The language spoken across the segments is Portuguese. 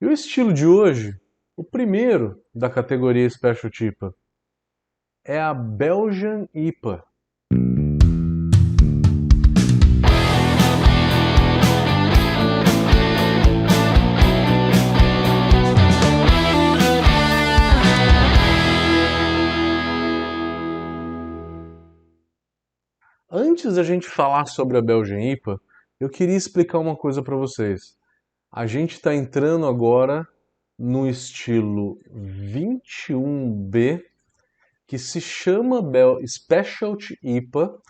E o estilo de hoje, o primeiro da categoria Specialty IPA, é a Belgian IPA. Antes da gente falar sobre a Belgian IPA, eu queria explicar uma coisa para vocês. A gente está entrando agora no estilo 21B, que se chama Specialty IPA,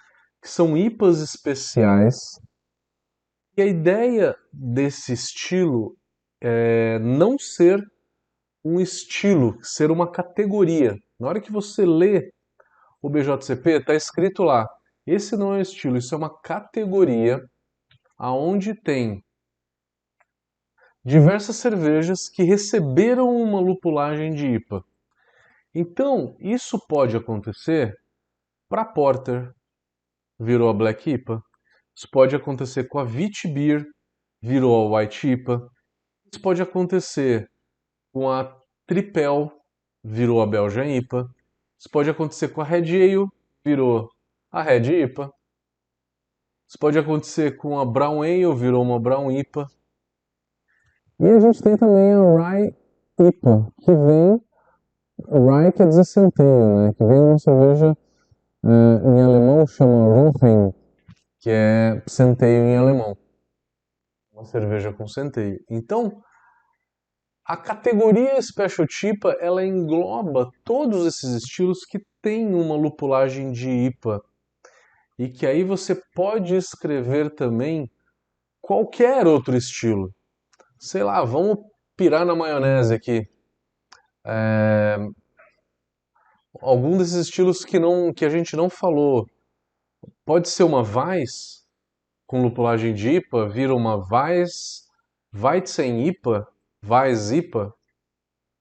que são IPAs especiais. E a ideia desse estilo é não ser um estilo, ser uma categoria. Na hora que você lê o BJCP, está escrito lá, esse não é um estilo, isso é uma categoria aonde tem diversas cervejas que receberam uma lupulagem de IPA. Então, isso pode acontecer para Porter, virou a Black IPA. Isso pode acontecer com a Witbier, virou a White IPA. Isso pode acontecer com a Tripel, virou a Belgian IPA. Isso pode acontecer com a Red Ale, virou a Red IPA. Isso pode acontecer com a Brown Ale, virou uma Brown IPA. E a gente tem também a Rye IPA, que vem, Rye quer dizer centeio, né? Que vem uma cerveja, em alemão chama Rothen, que é centeio em alemão. Uma cerveja com centeio. Então, a categoria Specialty IPA, ela engloba todos esses estilos que têm uma lupulagem de IPA. E que aí você pode escrever também qualquer outro estilo. Sei lá, vamos pirar na maionese aqui. Algum desses estilos que a gente não falou. Pode ser uma Weiss com lupulagem de IPA, vira uma Weiss, Weizen IPA, Weiss IPA,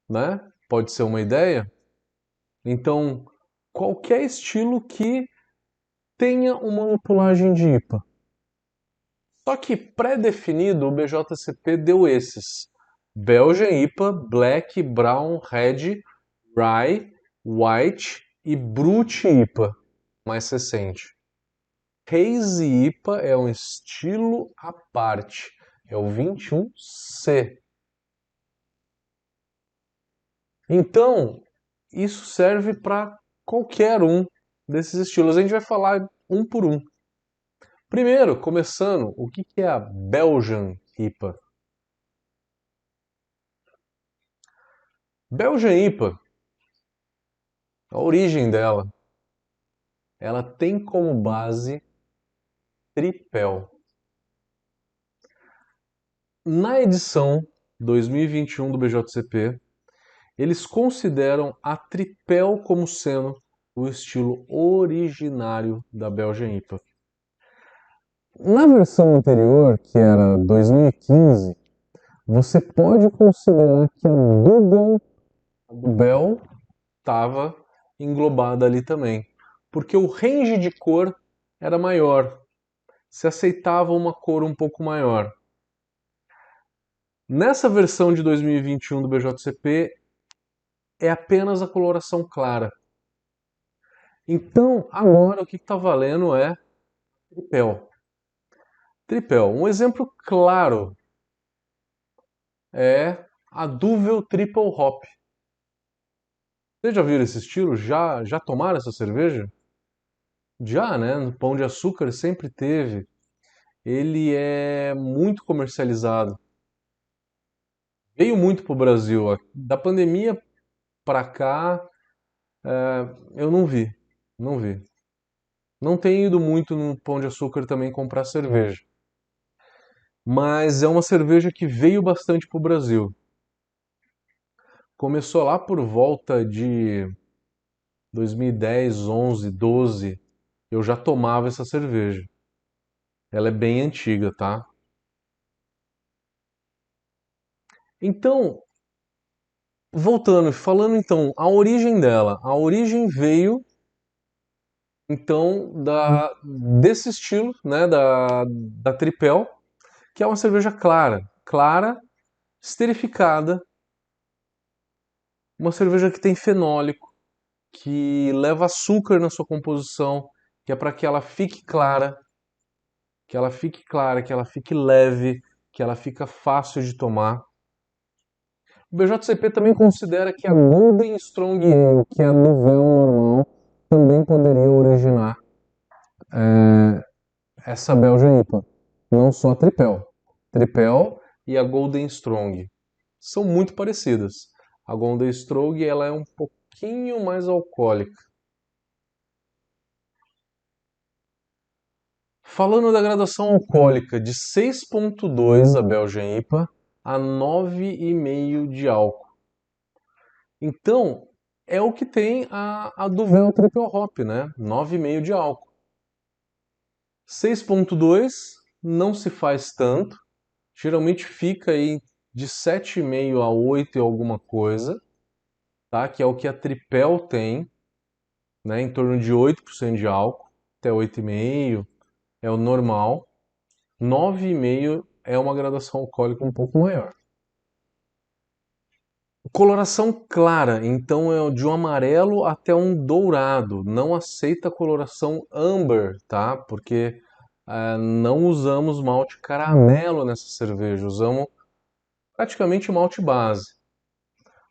né? Pode ser uma ideia. Então, qualquer estilo que tenha uma lupulagem de IPA. Só que pré-definido, o BJCP deu esses: Belgian IPA, Black, Brown, Red, Rye, White e Brut IPA, mais recente. Hazy IPA é um estilo à parte, é o 21C. Então, isso serve para qualquer um desses estilos. A gente vai falar um por um. Primeiro, começando, o que é a Belgian IPA? Belgian IPA, a origem dela, ela tem como base tripel. Na edição 2021 do BJCP, eles consideram a tripel como sendo o estilo originário da Belgian IPA. Na versão anterior, que era 2015, você pode considerar que a Bel estava englobada ali também, porque o range de cor era maior, se aceitava uma cor um pouco maior. Nessa versão de 2021 do BJCP é apenas a coloração clara. Então, agora o que está valendo é tripel. Tripel, um exemplo claro é a Duvel Triple Hop. Vocês já viram esse estilo? Já tomaram essa cerveja? Já, né? No Pão de Açúcar sempre teve. Ele é muito comercializado. Veio muito pro Brasil. Da pandemia pra cá, eu não vi. Não vi. Não tenho ido muito no Pão de Açúcar também comprar cerveja. Mas é uma cerveja que veio bastante pro Brasil. Começou lá por volta de 2010, 11, 12. Eu já tomava essa cerveja. Ela é bem antiga, tá? Então, voltando, falando então, a origem dela. A origem veio então desse estilo, né, da Tripel, que é uma cerveja clara, clara esterificada, uma cerveja que tem fenólico, que leva açúcar na sua composição, que é para que ela fique clara, que ela fique clara, que ela fique leve, que ela fica fácil de tomar. O BJCP também considera que a Golden Strong Ale, que é a do véu normal, também poderia originar essa Belgian IPA. Não só a Tripel. Tripel e a Golden Strong são muito parecidas. A Golden Strong ela é um pouquinho mais alcoólica. Falando da graduação alcoólica de 6,2 a Belgian IPA a 9,5 de álcool. Então, é o que tem a Duvel Triple Hop, né? 9,5 de álcool. 6,2 não se faz tanto, geralmente fica aí de 7,5 a 8 e alguma coisa, tá? Que é o que a Tripel tem, né? Em torno de 8% de álcool, até 8,5 é o normal. 9,5 é uma graduação alcoólica um pouco maior. Coloração clara, então é de um amarelo até um dourado. Não aceita coloração amber, tá? Porque não usamos malte caramelo nessa cerveja, usamos praticamente malte base.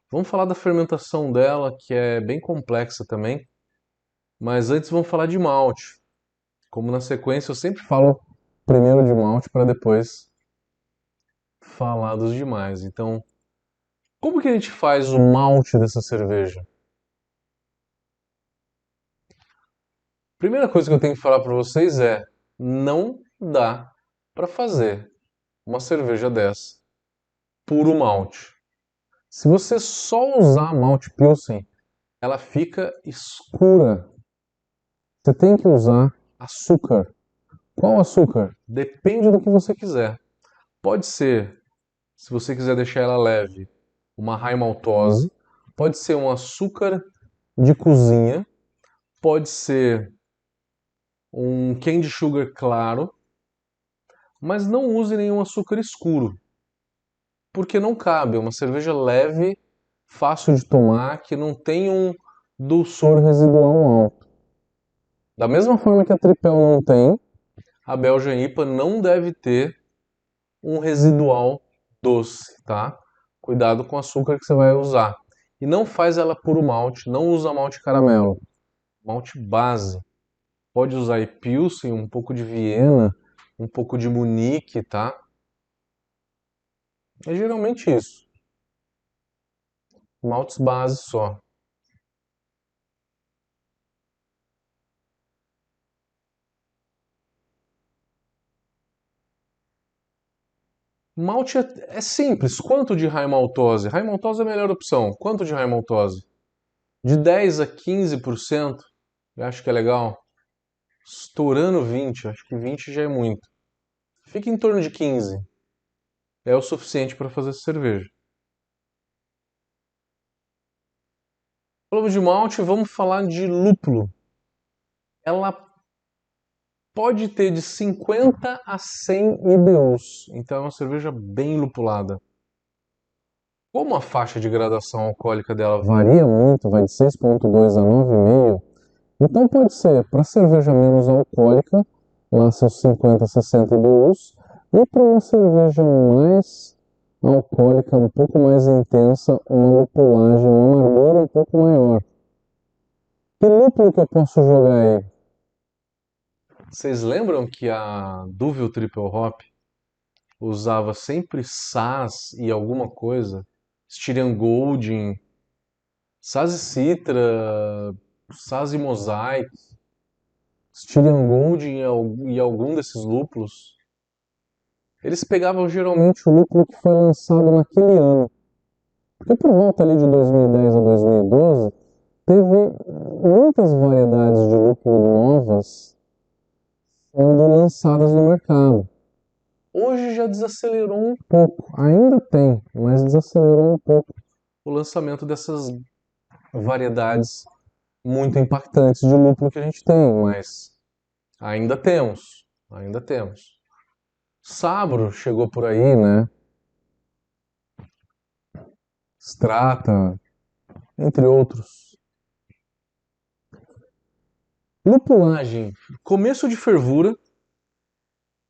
Vamos falar da fermentação dela, que é bem complexa também. Mas antes vamos falar de malte. Como na sequência eu sempre falo primeiro de malte para depois falar dos demais. Então, como que a gente faz o malte dessa cerveja? Primeira coisa que eu tenho que falar para vocês é: não dá para fazer uma cerveja dessa puro malte. Se você só usar malte Pilsen, ela fica escura. Você tem que usar açúcar. Qual açúcar? Depende do que você quiser. Pode ser, se você quiser deixar ela leve, uma high maltose. Pode ser um açúcar de cozinha. Pode ser um candy sugar claro. Mas não use nenhum açúcar escuro, porque não cabe. É uma cerveja leve, fácil de tomar, que não tem um dulçor residual alto. Da mesma forma que a Tripel não tem, a Belgian IPA não deve ter um residual doce, tá? Cuidado com o açúcar que você vai usar. E não faz ela puro malte, não usa malte caramelo. Malte base. Pode usar aí Pilsen, um pouco de Viena, um pouco de Munique, tá? É geralmente isso. Maltes base só. Malte é simples. Quanto de high maltose? High maltose é a melhor opção. Quanto de high maltose? De 10 a 15%, eu acho que é legal. Estourando 20, acho que 20 já é muito. Fica em torno de 15. É o suficiente para fazer essa cerveja. Falamos de malte, vamos falar de lúpulo. Ela pode ter de 50 a 100 IBUs, então é uma cerveja bem lupulada. Como a faixa de gradação alcoólica dela varia muito, vai de 6,2 a 9,5, então pode ser para cerveja menos alcoólica, lá seus 50, 60 IBUs, e para uma cerveja mais alcoólica, um pouco mais intensa, uma lupulagem, uma amargura um pouco maior. Que lúpulo que eu posso jogar aí? Vocês lembram que a Duvel Triple Hop usava sempre Saaz e alguma coisa? Styrian Golding, Saaz e Citra, Saaz e Mosaic, Styrian Golding e algum desses lúpulos. Eles pegavam geralmente o lúpulo que foi lançado naquele ano. Porque por volta ali de 2010 a 2012, teve muitas variedades de lúpulo novas sendo lançadas no mercado. Hoje já desacelerou um pouco, ainda tem, mas desacelerou um pouco o lançamento dessas variedades muito impactantes de lúpulo que a gente tem, mas ainda temos, ainda temos. Sabro chegou por aí, né? Strata, entre outros. Lupulagem, começo de fervura,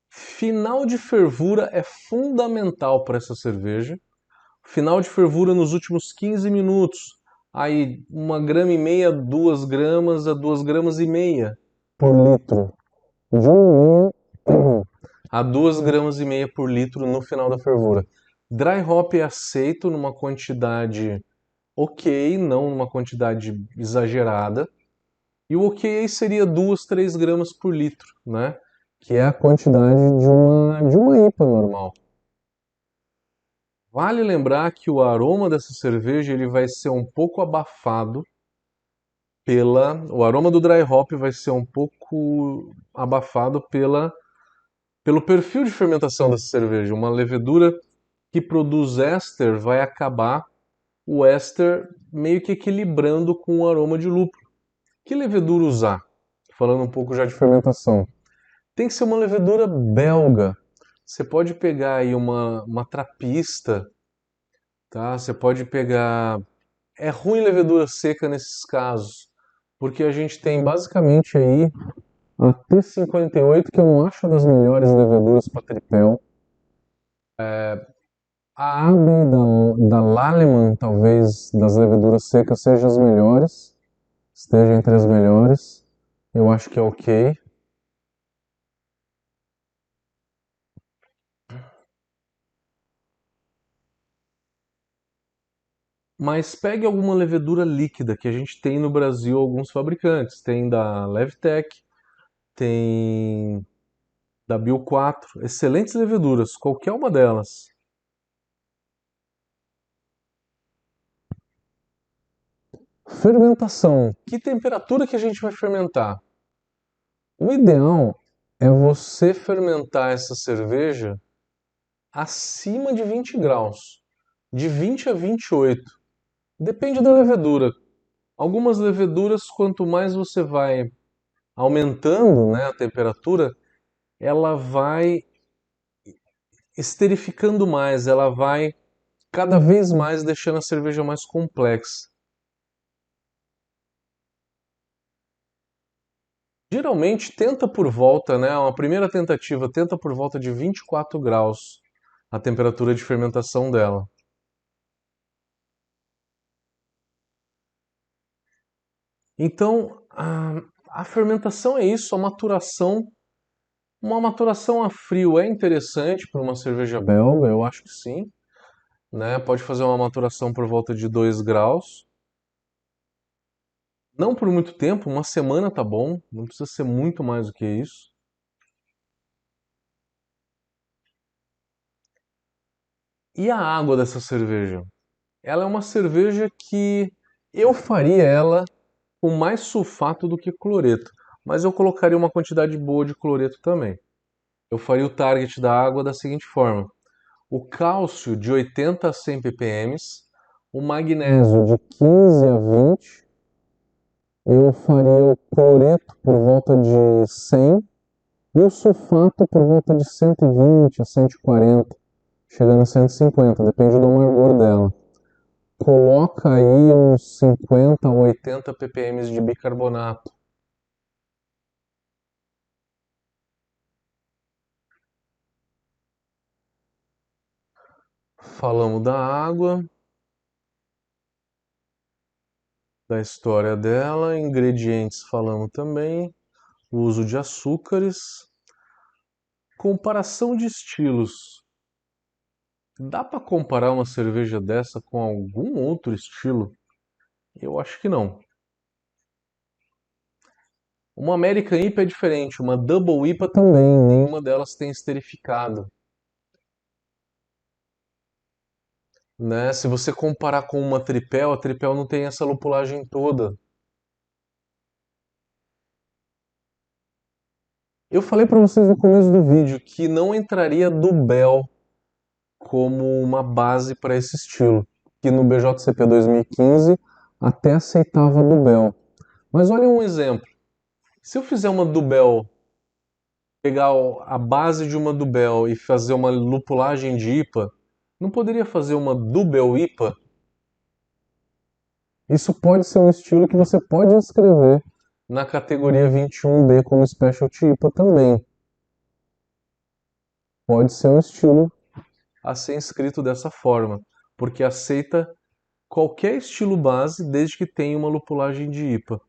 final de fervura é fundamental para essa cerveja. Final de fervura nos últimos 15 minutos. Aí 1,5 grama, 2 gramas a 2,5 gramas por litro. De 1,5 a 2,5 gramas por litro no final da fervura. Dry hop é aceito numa quantidade ok, não numa quantidade exagerada. E o ok seria 2, 3 gramas por litro, né? que é a quantidade de uma IPA normal. Vale lembrar que o aroma dessa cerveja ele vai ser um pouco abafado o aroma do dry hop vai ser um pouco abafado pelo perfil de fermentação dessa cerveja. Uma levedura que produz éster vai acabar o éster meio que equilibrando com o aroma de lúpulo. Que levedura usar? Falando um pouco já de fermentação. Tem que ser uma levedura belga. Você pode pegar aí uma trapista, tá? Você pode pegar. É ruim levedura seca nesses casos, porque a gente tem basicamente aí A T58, que eu não acho das melhores leveduras para tripel. A Abbey da Lallemand, talvez das leveduras secas, seja as melhores. Esteja entre as melhores. Eu acho que é ok. Mas pegue alguma levedura líquida que a gente tem no Brasil alguns fabricantes. Tem da Levtech, tem da Bio4, excelentes leveduras, qualquer uma delas. Fermentação. Que temperatura que a gente vai fermentar? O ideal É você fermentar essa cerveja acima de 20 graus, de 20 a 28. Depende da levedura. Algumas leveduras, quanto mais você vai aumentando, né, a temperatura, ela vai esterificando mais, ela vai cada vez mais deixando a cerveja mais complexa. Geralmente tenta por volta, né, uma primeira tentativa tenta por volta de 24 graus a temperatura de fermentação dela. Então, a fermentação é isso, a maturação. Uma maturação a frio é interessante para uma cerveja belga, eu acho que sim, né? Pode fazer uma maturação por volta de 2 graus. Não por muito tempo, uma semana tá bom, não precisa ser muito mais do que isso. E a água dessa cerveja? Ela é uma cerveja que eu faria ela com mais sulfato do que cloreto, mas eu colocaria uma quantidade boa de cloreto também. Eu faria o target da água da seguinte forma: o cálcio de 80 a 100 ppm, o magnésio de 15 a 20. Eu faria o cloreto por volta de 100 e o sulfato por volta de 120 a 140, chegando a 150, depende do amargor dela. Coloca aí uns 50 a 80 ppm de bicarbonato. Falamos da água, da história dela, ingredientes falamos também, o uso de açúcares, comparação de estilos. Dá para comparar uma cerveja dessa com algum outro estilo? Eu acho que não. Uma American IPA é diferente, uma Double IPA também, nenhuma delas tem esterificado. Né? Se você comparar com uma tripel, a tripel não tem essa lupulagem toda. Eu falei para vocês no começo do vídeo que não entraria Dubel como uma base para esse estilo, que no BJCP 2015 até aceitava Dubel. Mas olha um exemplo. Se eu fizer uma Dubel, pegar a base de uma Dubel e fazer uma lupulagem de IPA, não poderia fazer uma Dubel IPA? Isso pode ser um estilo que você pode inscrever na categoria 21B como Specialty IPA também. Pode ser um estilo a ser inscrito dessa forma, porque aceita qualquer estilo base desde que tenha uma lupulagem de IPA.